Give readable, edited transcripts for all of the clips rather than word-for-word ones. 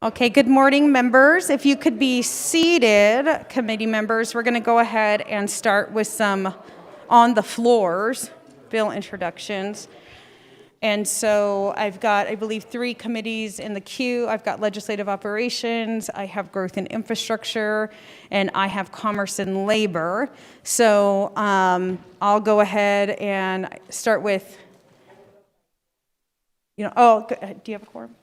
Okay, good morning, members. If you could be seated, committee members, we're going to go ahead and start with some on the floors bill introductions. And so I've got, I believe, 3 committees in the queue. I've got legislative operations, I have growth and infrastructure, and I have commerce and labor. So I'll go ahead and start with, do you have a quorum?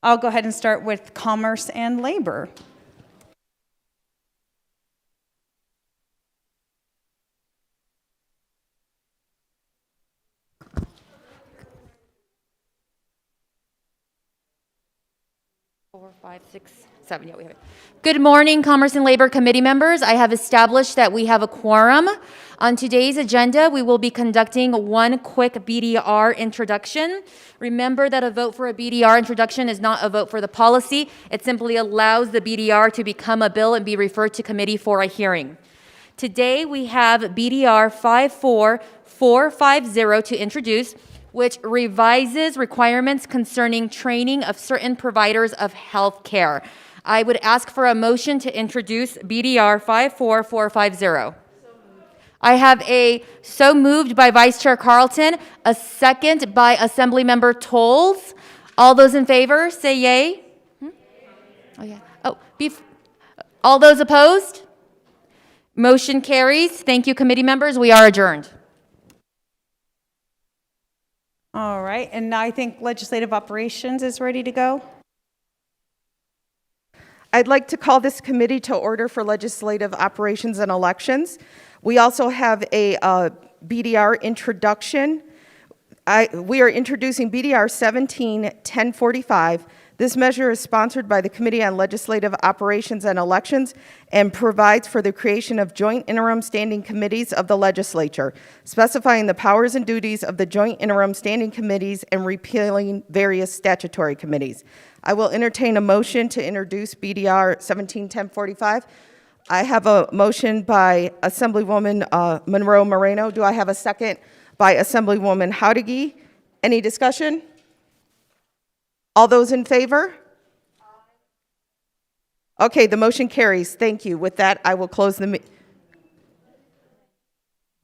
I'll go ahead and start with commerce and labor. Four, five, six, seven. Yeah, we have it. Good morning, Commerce and Labor Committee members. I have established that we have a quorum. On today's agenda, we will be conducting one quick BDR introduction. Remember that a vote for a BDR introduction is not a vote for the policy. It simply allows the BDR to become a bill and be referred to committee for a hearing. Today, we have BDR 54450 to introduce, which revises requirements concerning training of certain providers of health care. I would ask for a motion to introduce BDR 54450. I have a so moved by Vice Chair Carlton, a second by Assemblymember Tolles. All those in favor, say yay. Oh, yeah. All those opposed? Motion carries. Thank you, committee members. We are adjourned. All right, and now I think legislative operations is ready to go. I'd like to call this committee to order for legislative operations and elections. We also have a BDR introduction. We are introducing BDR 17-1045. This measure is sponsored by the Committee on Legislative Operations and Elections and provides for the creation of joint interim standing committees of the legislature, specifying the powers and duties of the joint interim standing committees and repealing various statutory committees. I will entertain a motion to introduce BDR 17-1045. I have a motion by Assemblywoman Monroe Moreno. Do I have a second by Assemblywoman Howdigi? Any discussion? All those in favor? Okay, the motion carries. Thank you. With that, I will close the meeting.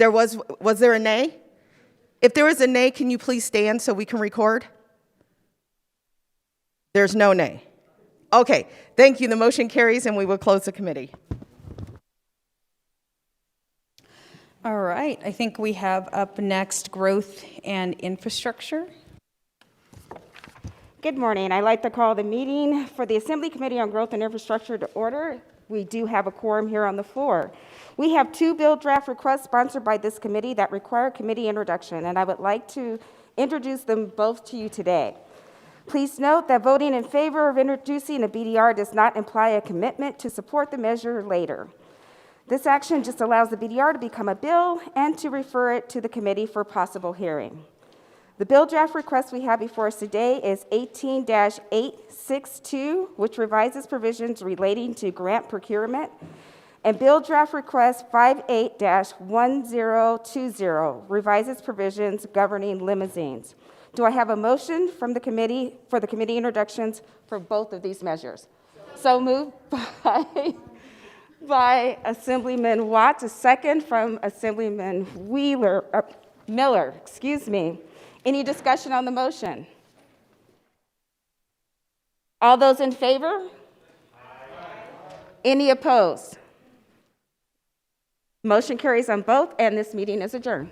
Was there a nay? If there was a nay, can you please stand so we can record? There's no nay. Okay, thank you. The motion carries and we will close the committee. All right, I think we have up next growth and infrastructure. Good morning. I'd like to call the meeting for the Assembly Committee on Growth and Infrastructure to order. We do have a quorum here on the floor. We have 2 bill draft requests sponsored by this committee that require committee introduction, and I would like to introduce them both to you today. Please note that voting in favor of introducing a BDR does not imply a commitment to support the measure later. This action just allows the BDR to become a bill and to refer it to the committee for possible hearing. The bill draft request we have before us today is 18-862, which revises provisions relating to grant procurement, and bill draft request 58-1020 revises provisions governing limousines. Do I have a motion from the committee for the committee introductions for both of these measures? So moved by Assemblyman Watts, a second from Assemblyman Miller. Any discussion on the motion? All those in favor? Aye. Any opposed? Motion carries on both, and this meeting is adjourned.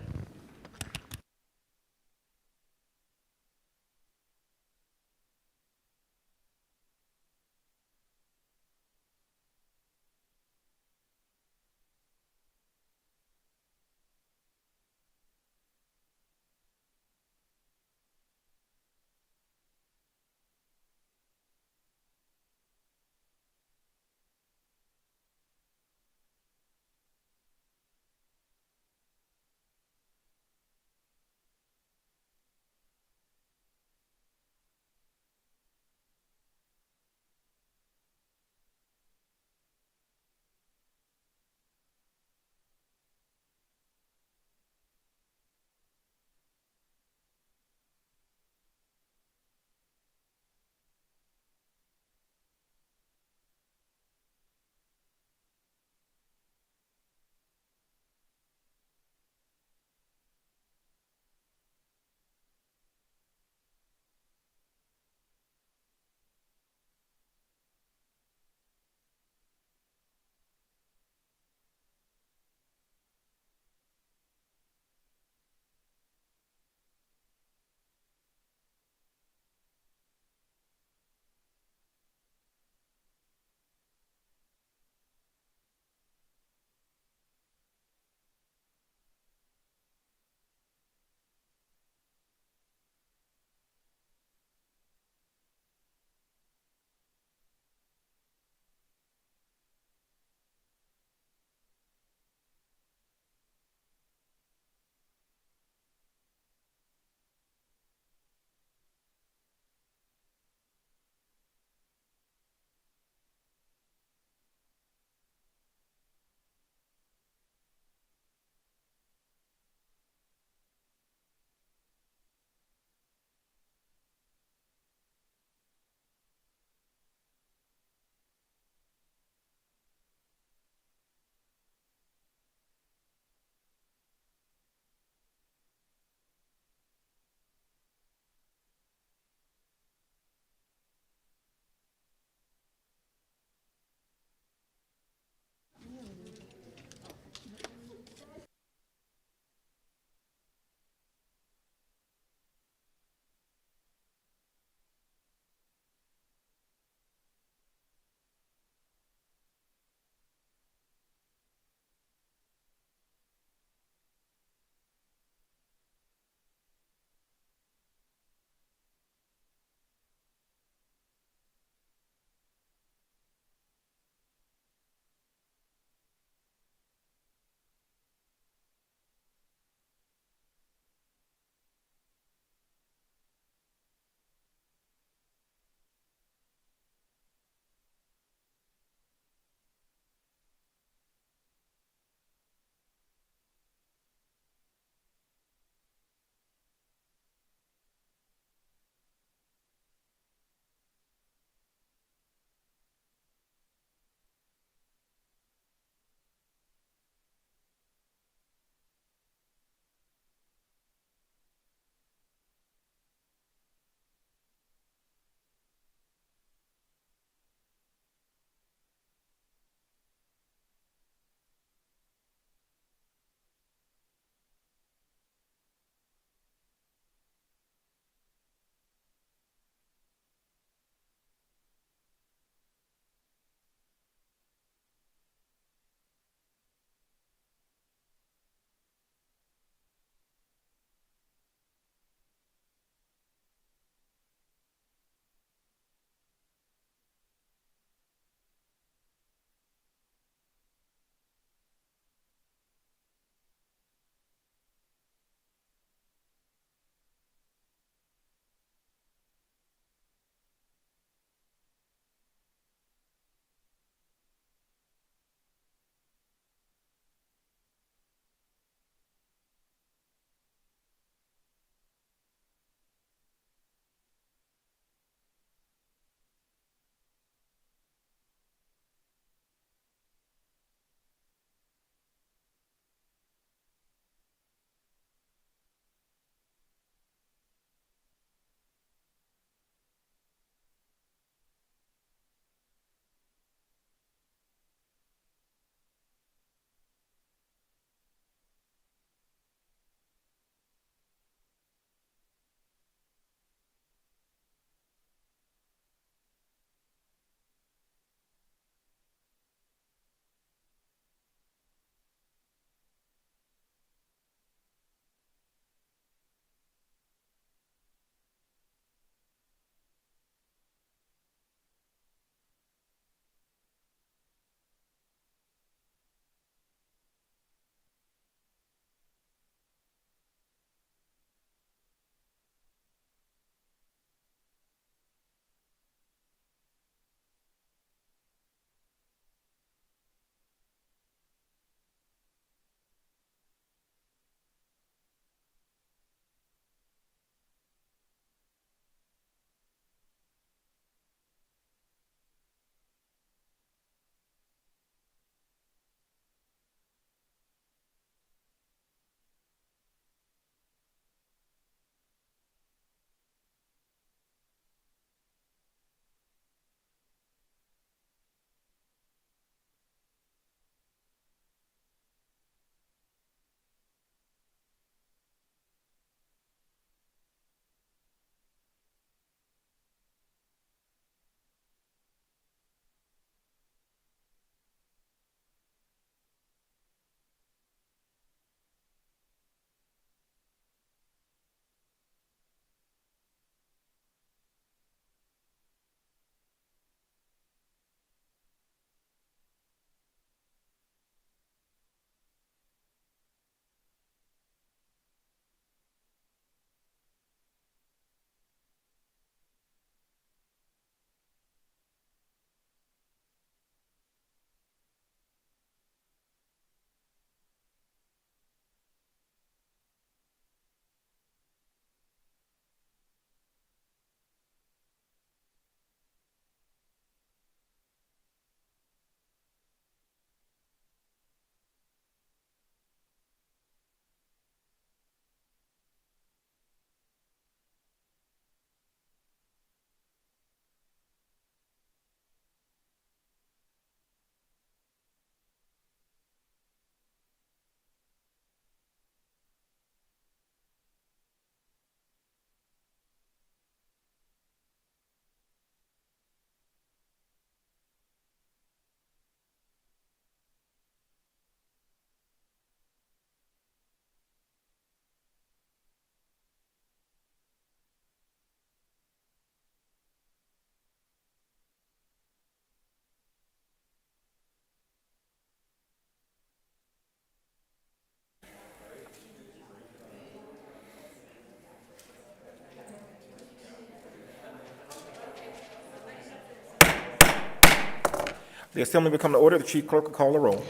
The assembly will come to order. The chief clerk will call the roll.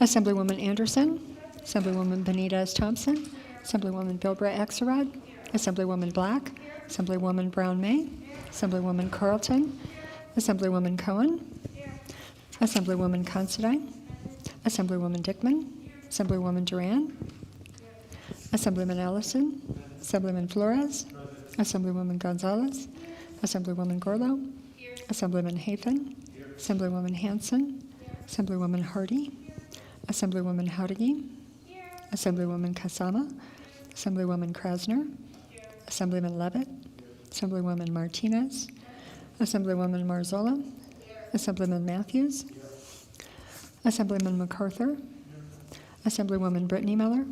Assemblywoman Anderson, Assemblywoman Benitez Thompson, Assemblywoman Bilbray Axelrod, Assemblywoman Black, Assemblywoman Brown May, Assemblywoman Carlton, Assemblywoman Cohen, Assemblywoman Considine, Assemblywoman Dickman, Assemblywoman Duran, Assemblyman Ellison, Assemblyman Flores, Assemblywoman Gonzalez, Assemblywoman Gorlow, Assemblyman Hafen, Assemblywoman Hanson, Assemblywoman Hardy, Assemblywoman Howdiggy, Assemblywoman Kasama, Assemblywoman Krasner, Assemblyman Levitt, Assemblywoman Martinez, Assemblywoman Marzola, Assemblyman Matthews, Assemblyman MacArthur, Assemblywoman Brittany Miller,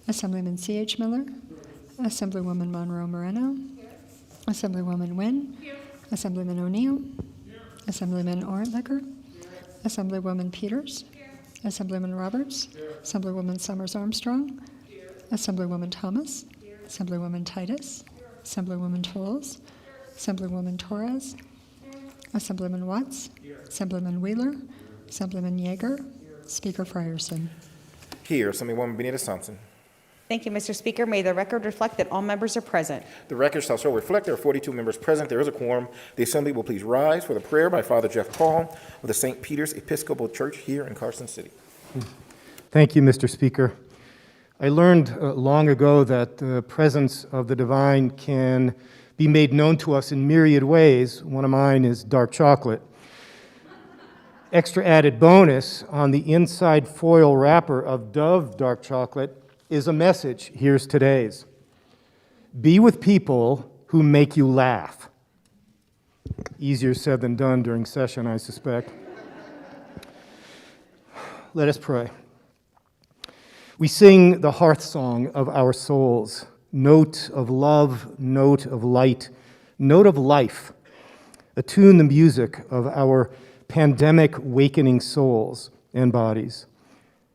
Assemblyman C.H. Miller, Assemblywoman Monroe Moreno, Assemblywoman Nguyen, Assemblyman O'Neill, Assemblyman Orentlicker, Assemblywoman Peters, Assemblyman Roberts, Assemblywoman Summers Armstrong, Assemblywoman Thomas, Assemblywoman Titus, Assemblywoman Tolles, Assemblywoman Torres, Assemblyman Watts, Assemblyman Wheeler, Assemblyman Yeager, Speaker Frierson. Here, Assemblywoman Benitez Thompson. Thank you, Mr. Speaker. May the record reflect that all members are present. The record shall so reflect there are 42 members present. There is a quorum. The assembly will please rise for the prayer by Father Jeff Paul of the St. Peter's Episcopal Church here in Carson City. Thank you, Mr. Speaker. I learned long ago that the presence of the divine can be made known to us in myriad ways. One of mine is dark chocolate. Extra added bonus on the inside foil wrapper of Dove dark chocolate is a message. Here's today's. Be with people who make you laugh. Easier said than done during session, I suspect. Let us pray. We sing the hearth song of our souls, note of love, note of light, note of life. Attune the music of our pandemic wakening souls and bodies.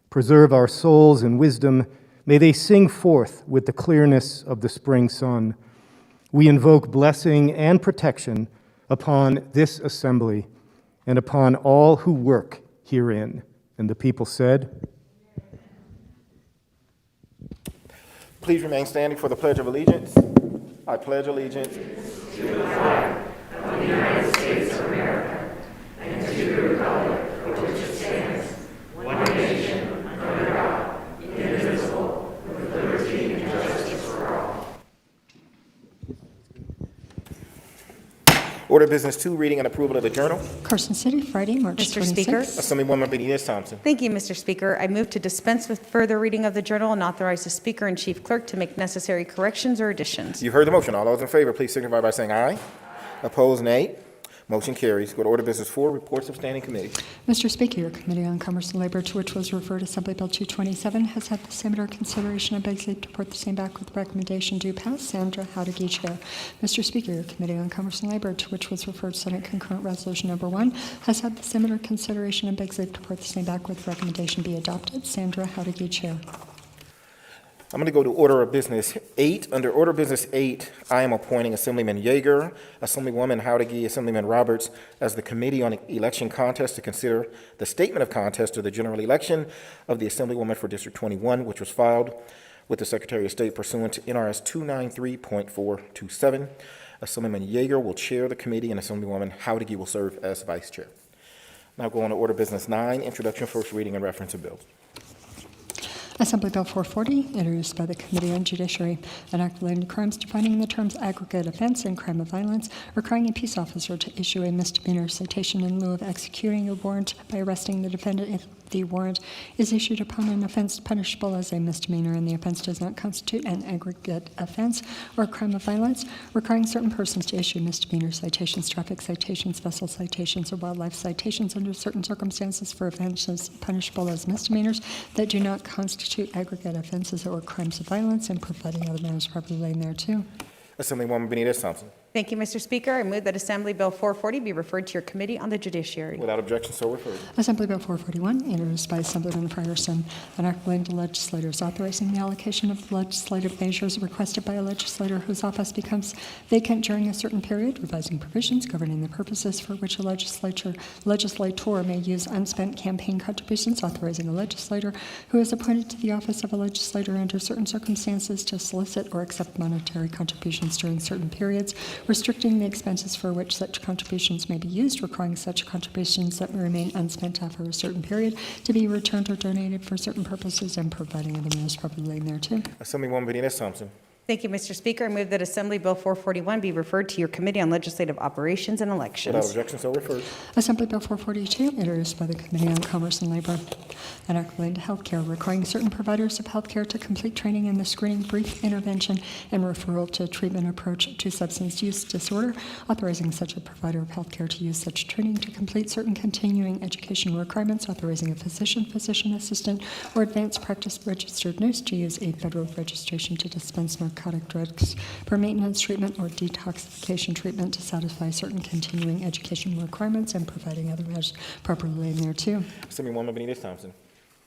Preserve our souls in wisdom. May they sing forth with the clearness of the spring sun. We invoke blessing and protection upon this assembly and upon all who work herein. And the people said, Please remain standing for the Pledge of Allegiance. I pledge allegiance Order Business 2, reading and approval of the journal. Carson City, Friday, March Mr. 26th. Speaker. Assemblywoman Benitez Thompson. Thank you, Mr. Speaker. I move to dispense with further reading of the journal and authorize the Speaker and Chief Clerk to make necessary corrections or additions. You've heard the motion. All those in favor, please signify by saying aye. Opposed, nay. Motion carries. Go to Order Business 4, reports of standing committee. Mr. Speaker, your Committee on Commerce and Labor, to which was referred Assembly Bill 227, has had the same under consideration and begs leave to report the same back with recommendation do pass. Sandra Howdiggy, Chair. Mr. Speaker, your Committee on Commerce and Labor, to which was referred Senate Concurrent Resolution Number 1, has had the same under consideration and begs leave to report the same back with recommendation be adopted. Sandra Howdiggy, Chair. I'm going to go to Order of Business 8. Under Order of Business 8, I am appointing Assemblyman Yeager, Assemblywoman Howdiggy, Assemblyman Roberts as the Committee on Election Contest to consider the statement of contest of the general election of the Assemblywoman for District 21, which was filed with the Secretary of State pursuant to NRS 293.427. Assemblyman Yeager will chair the committee, and Assemblywoman Howdiggy will serve as vice chair. Now go on to Order of Business 9, introduction, first reading, and reference of bills. Assembly Bill 440, introduced by the Committee on Judiciary, an act relating to crimes defining the terms aggregate offense and crime of violence, requiring a peace officer to issue a misdemeanor citation in lieu of executing a warrant by arresting the defendant if the warrant is issued upon an offense punishable as a misdemeanor and the offense does not constitute an aggregate offense or a crime of violence, requiring certain persons to issue misdemeanor citations, traffic citations, vessel citations, or wildlife citations under certain circumstances for offenses punishable as misdemeanors that do not constitute aggregate offenses or crimes of violence, and providing other matters properly thereto. Assemblywoman Benitez Thompson. Thank you, Mr. Speaker. I move that Assembly Bill 440 be referred to your Committee on the Judiciary. Without objection, so referred. Assembly Bill 441, introduced by Assemblyman Frierson, an act relating to legislators authorizing the allocation of legislative measures requested by a legislator whose office becomes vacant during a certain period, revising provisions governing the purposes for which a legislator may use unspent campaign contributions, authorizing a legislator who is appointed to the office of a legislator under certain circumstances to solicit or accept monetary contributions during certain periods, restricting the expenses for which such contributions may be used, requiring such contributions that may remain unspent after a certain period to be returned or donated for certain purposes, and providing other measures properly relating thereto. Assemblywoman Benitez-Thompson. Thank you, Mr. Speaker. I move that Assembly Bill 441 be referred to your Committee on Legislative Operations and Elections. Without objection, so referred. Assembly Bill 442, introduced by the Committee on Commerce and Labor, an act relating to healthcare, requiring certain providers of healthcare to complete training in the screening, brief intervention, and referral to treatment approach to substance use disorder, authorizing such a provider of healthcare to use such training to complete certain continuing education requirements, authorizing a physician, physician assistant, or advanced practice registered nurse to use a federal registration to dispense narcotic drugs for maintenance treatment or detoxification treatment to satisfy certain continuing education requirements, and providing other measures properly in there too. Assemblywoman Benitez-Thompson.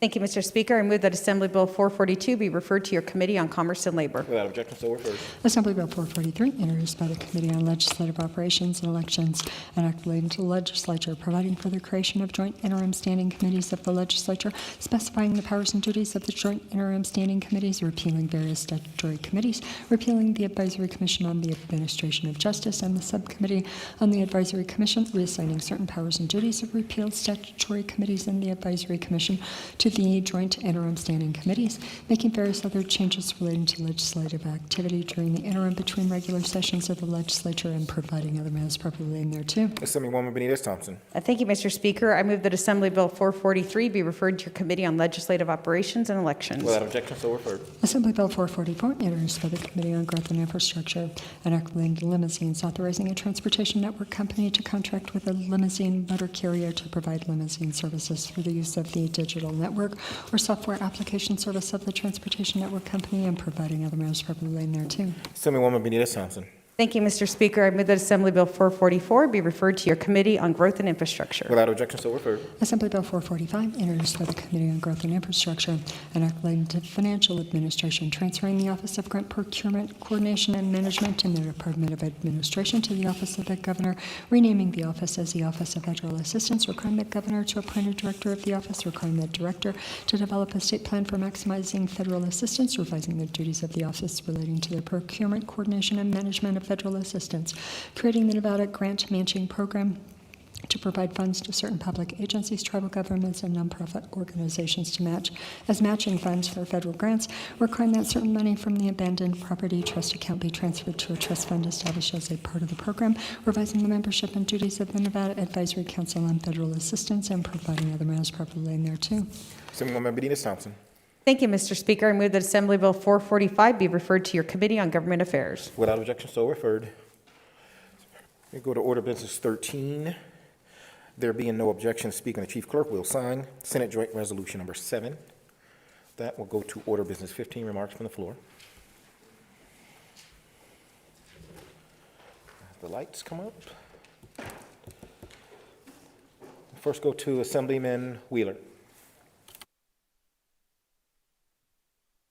Thank you, Mr. Speaker. I move that Assembly Bill 442 be referred to your Committee on Commerce and Labor. Without objection, so referred. Assembly Bill 443, introduced by the Committee on Legislative Operations and Elections, an act relating to the legislature, providing for the creation of joint interim standing committees of the legislature, specifying the powers and duties of the joint interim standing committees, repealing various statutory committees, repealing the Advisory Commission on the Administration of Justice and the Subcommittee on the Advisory Commission, reassigning certain powers and duties of repealed statutory committees in the Advisory Commission to the joint interim standing committees, making various other changes relating to legislative activity during the interim between regular sessions of the legislature, and providing other matters properly in there too. Assemblywoman Benitez-Thompson. Thank you, Mr. Speaker. I move that Assembly Bill 443 be referred to your Committee on Legislative Operations and Elections. Without objection, so referred. Assembly Bill 444, introduced by the Committee on Growth and Infrastructure, an act relating to limousines, authorizing a transportation network company to contract with a limousine motor carrier to provide limousine services for the use of the digital network or software application service of the transportation network company, and providing other matters properly in there too. Assemblywoman Benitez-Thompson. Thank you, Mr. Speaker. I move that Assembly Bill 444 be referred to your Committee on Growth and Infrastructure. Without objection, so referred. Assembly Bill 445, introduced by the Committee on Growth and Infrastructure, an act relating to financial administration, transferring the Office of Grant Procurement, Coordination, and Management in the Department of Administration to the Office of the Governor, renaming the office as the Office of Federal Assistance, requiring the Governor to appoint a director of the office, requiring the director to develop a state plan for maximizing federal assistance, revising the duties of the office relating to the procurement, coordination, and management of federal assistance, creating the Nevada Grant Matching Program to provide funds to certain public agencies, tribal governments, and nonprofit organizations to match as matching funds for federal grants, requiring that certain money from the abandoned property trust account be transferred to a trust fund established as a part of the program, revising the membership and duties of the Nevada Advisory Council on Federal Assistance, and providing other matters properly in there too. Assemblywoman Benitez-Thompson. Thank you, Mr. Speaker. I move that Assembly Bill 445 be referred to your Committee on Government Affairs. Without objection, so referred. We go to Order Business 13. There being no objection, Speaker and the Chief Clerk will sign Senate Joint Resolution Number 7. That will go to Order Business 15, remarks from the floor. The lights come up. First go to Assemblyman Wheeler.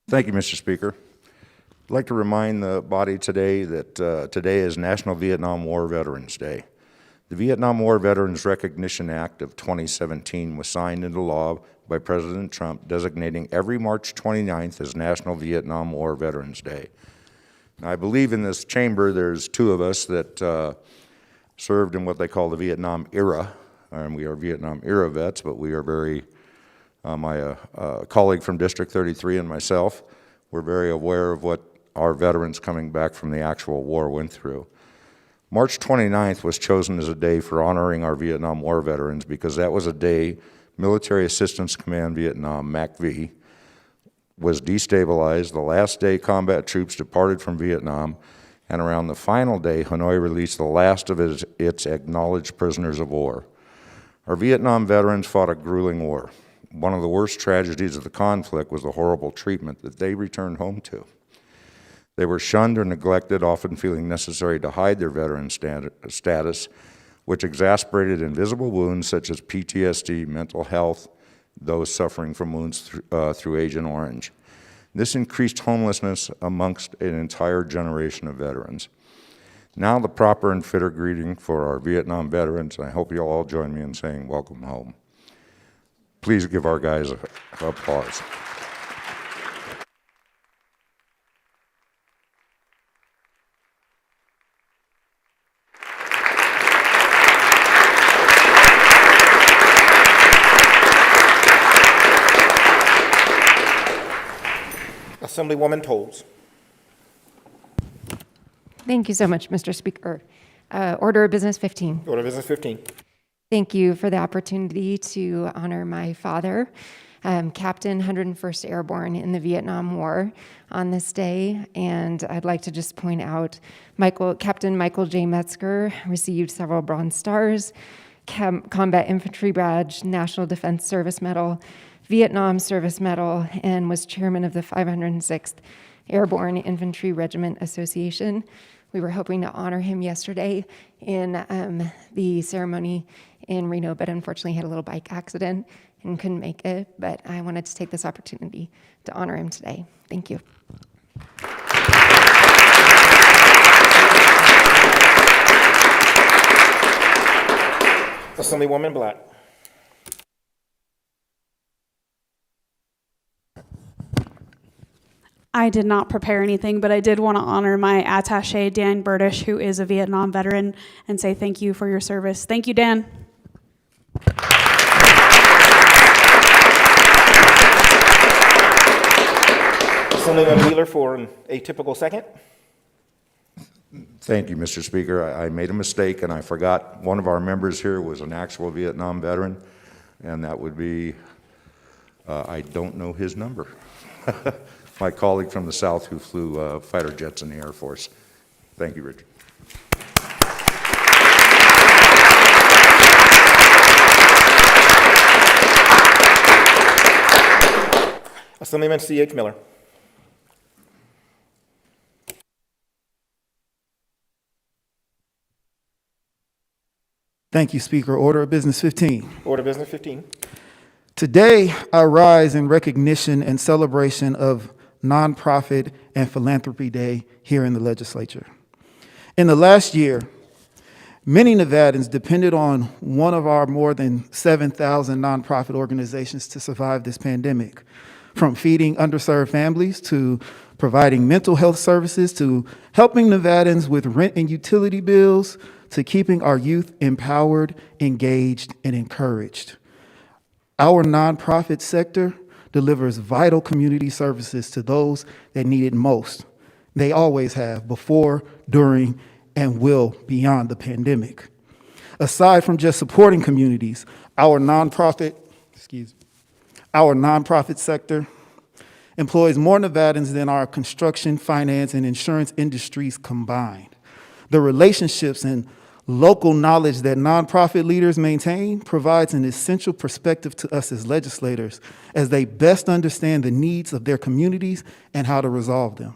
Thank you, Mr. Speaker. I'd like to remind the body today that today is National Vietnam War Veterans Day. The Vietnam War Veterans Recognition Act of 2017 was signed into law by President Trump, designating every March 29th as National Vietnam War Veterans Day. Now, I believe in this chamber there's two of us that served in what they call the Vietnam era, and we are Vietnam era vets, but we are very my colleague from District 33 and myself were very aware of what our veterans coming back from the actual war went through. March 29th was chosen as a day for honoring our Vietnam War veterans because that was a day Military Assistance Command Vietnam, MACV, was destabilized. The last day combat troops departed from Vietnam, and around the final day, Hanoi released the last of its acknowledged prisoners of war. Our Vietnam veterans fought a grueling war. One of the worst tragedies of the conflict was the horrible treatment that they returned home to. They were shunned or neglected, often feeling necessary to hide their veteran status, which exacerbated invisible wounds such as PTSD, mental health, those suffering from wounds through Agent Orange. This increased homelessness amongst an entire generation of veterans. Now the proper and fitter greeting for our Vietnam veterans, and I hope you'll all join me in saying welcome home. Please give our guys an applause. Assemblywoman Tolles. Thank you so much, Mr. Speaker. Order of Business 15. Order of Business 15. Thank you for the opportunity to honor my father, Captain 101st Airborne in the Vietnam War on this day. And I'd like to just point out Captain Michael J. Metzger received several Bronze Stars, Combat Infantry Badge, National Defense Service Medal, Vietnam Service Medal, and was chairman of the 506th Airborne Infantry Regiment Association. We were hoping to honor him yesterday in the ceremony in Reno, but unfortunately had a little bike accident and couldn't make it. But I wanted to take this opportunity to honor him today. Thank you. Assemblywoman Black. I did not prepare anything, but I did want to honor my attaché, Dan Burdish, who is a Vietnam veteran, and say thank you for your service. Thank you, Dan. Assemblyman Wheeler for an atypical second. Thank you, Mr. Speaker. I made a mistake and I forgot one of our members here was an actual Vietnam veteran, and that would be, I don't know his number. My colleague from the South who flew fighter jets in the Air Force. Thank you, Richard. Assemblyman C.H. Miller. Thank you, Speaker. Order of Business 15. Order of Business 15. Today, I rise in recognition and celebration of Nonprofit and Philanthropy Day here in the legislature. In the last year, many Nevadans depended on one of our more than 7,000 nonprofit organizations to survive this pandemic, from feeding underserved families to providing mental health services to helping Nevadans with rent and utility bills to keeping our youth empowered, engaged, and encouraged. Our nonprofit sector delivers vital community services to those that need it most. They always have, before, during, and will beyond the pandemic. Aside from just supporting communities, our nonprofit sector employs more Nevadans than our construction, finance, and insurance industries combined. The relationships and local knowledge that nonprofit leaders maintain provides an essential perspective to us as legislators as they best understand the needs of their communities and how to resolve them.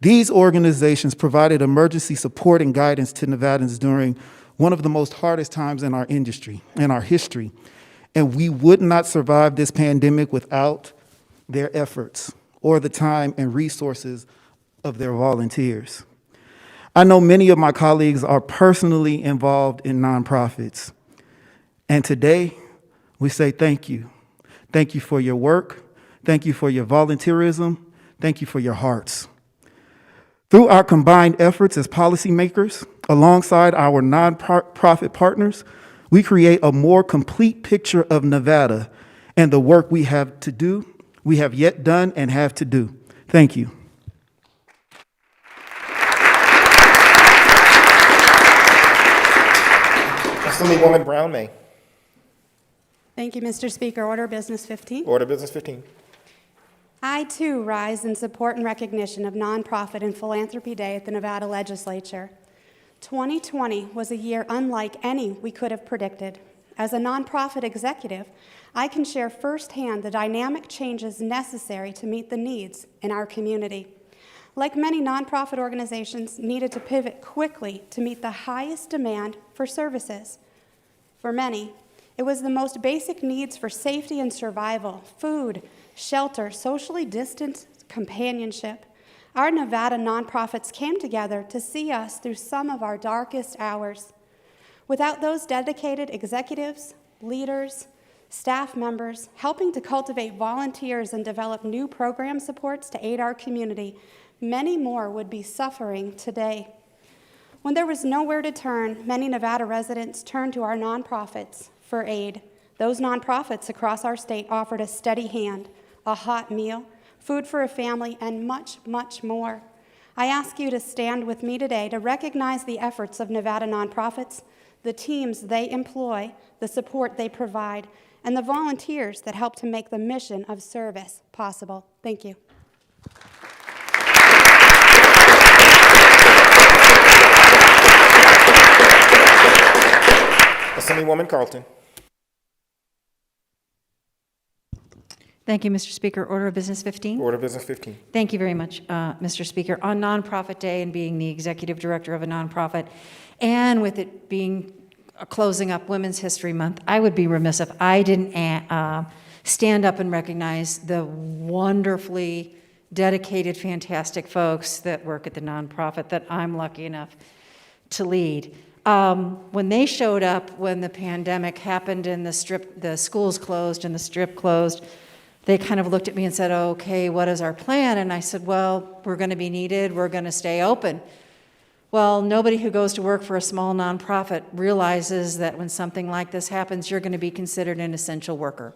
These organizations provided emergency support and guidance to Nevadans during one of the most hardest times in our industry, in our history, and we would not survive this pandemic without their efforts or the time and resources of their volunteers. I know many of my colleagues are personally involved in nonprofits, and today we say thank you. Thank you for your work. Thank you for your volunteerism. Thank you for your hearts. Through our combined efforts as policymakers, alongside our nonprofit partners, we create a more complete picture of Nevada and the work we have yet done and have to do. Thank you. Assemblywoman Brown May. Thank you, Mr. Speaker. Order of Business 15. Order of Business 15. I, too, rise in support and recognition of Nonprofit and Philanthropy Day at the Nevada Legislature. 2020 was a year unlike any we could have predicted. As a nonprofit executive, I can share firsthand the dynamic changes necessary to meet the needs in our community. like many nonprofit organizations, needed to pivot quickly to meet the highest demand for services. For many, it was the most basic needs for safety and survival: food, shelter, socially distanced companionship. Our Nevada nonprofits came together to see us through some of our darkest hours. Without those dedicated executives, leaders, staff members helping to cultivate volunteers and develop new program supports to aid our community, many more would be suffering today. When there was nowhere to turn, many Nevada residents turned to our nonprofits for aid. Those nonprofits across our state offered a steady hand, a hot meal, food for a family, and much, much more. I ask you to stand with me today to recognize the efforts of Nevada nonprofits, the teams they employ, the support they provide, and the volunteers that help to make the mission of service possible. Thank you. Assemblywoman Carlton. Thank you, Mr. Speaker. Order of Business 15. Order of Business 15. Thank you very much, Mr. Speaker. On Nonprofit Day and being the executive director of a nonprofit, and with it being closing up Women's History Month, I would be remiss if I didn't stand up and recognize the wonderfully dedicated, fantastic folks that work at the nonprofit that I'm lucky enough to lead. When they showed up when the pandemic happened and the schools closed and the strip closed, they kind of looked at me and said, okay, what is our plan? And I said, well, we're going to be needed. We're going to stay open. Well, nobody who goes to work for a small nonprofit realizes that when something like this happens, you're going to be considered an essential worker.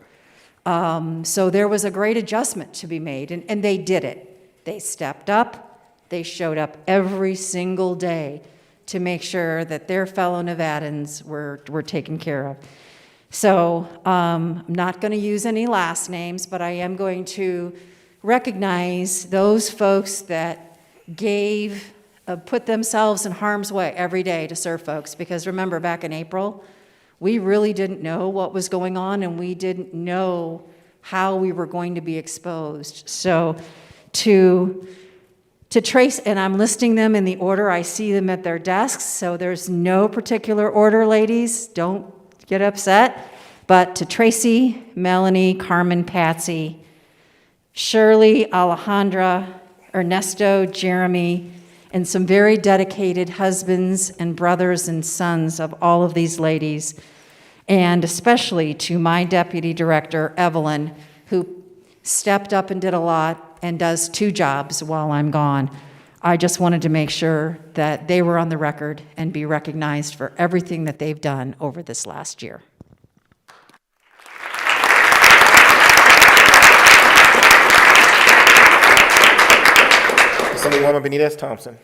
So there was a great adjustment to be made, and they did it. They stepped up. They showed up every single day to make sure that their fellow Nevadans were taken care of. So I'm not going to use any last names, but I am going to recognize those folks that put themselves in harm's way every day to serve folks. Because remember, back in April, we really didn't know what was going on, and we didn't know how we were going to be exposed. So to trace, and I'm listing them in the order I see them at their desks, so there's no particular order, ladies. Don't get upset. But to Tracy, Melanie, Carmen, Patsy, Shirley, Alejandra, Ernesto, Jeremy, and some very dedicated husbands and brothers and sons of all of these ladies, and especially to my deputy director, Evelyn, who stepped up and did a lot and does 2 jobs while I'm gone. I just wanted to make sure that they were on the record and be recognized for everything that they've done over this last year. Assemblywoman Benitez Thompson.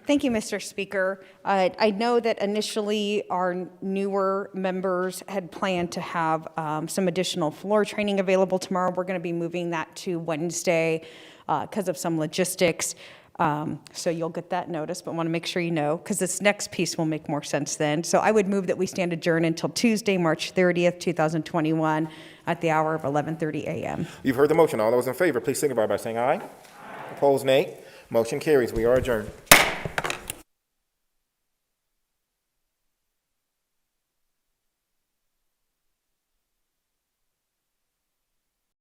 Thank you, Mr. Speaker. I know that initially our newer members had planned to have some additional floor training available tomorrow. We're going to be moving that to Wednesday because of some logistics. So you'll get that notice, but want to make sure you know, because this next piece will make more sense then. So I would move that we stand adjourned until Tuesday, March 30th, 2021 at the hour of 11:30 a.m. You've heard the motion. All those in favor, please signify by saying aye. Opposed, nay. Motion carries. We are adjourned.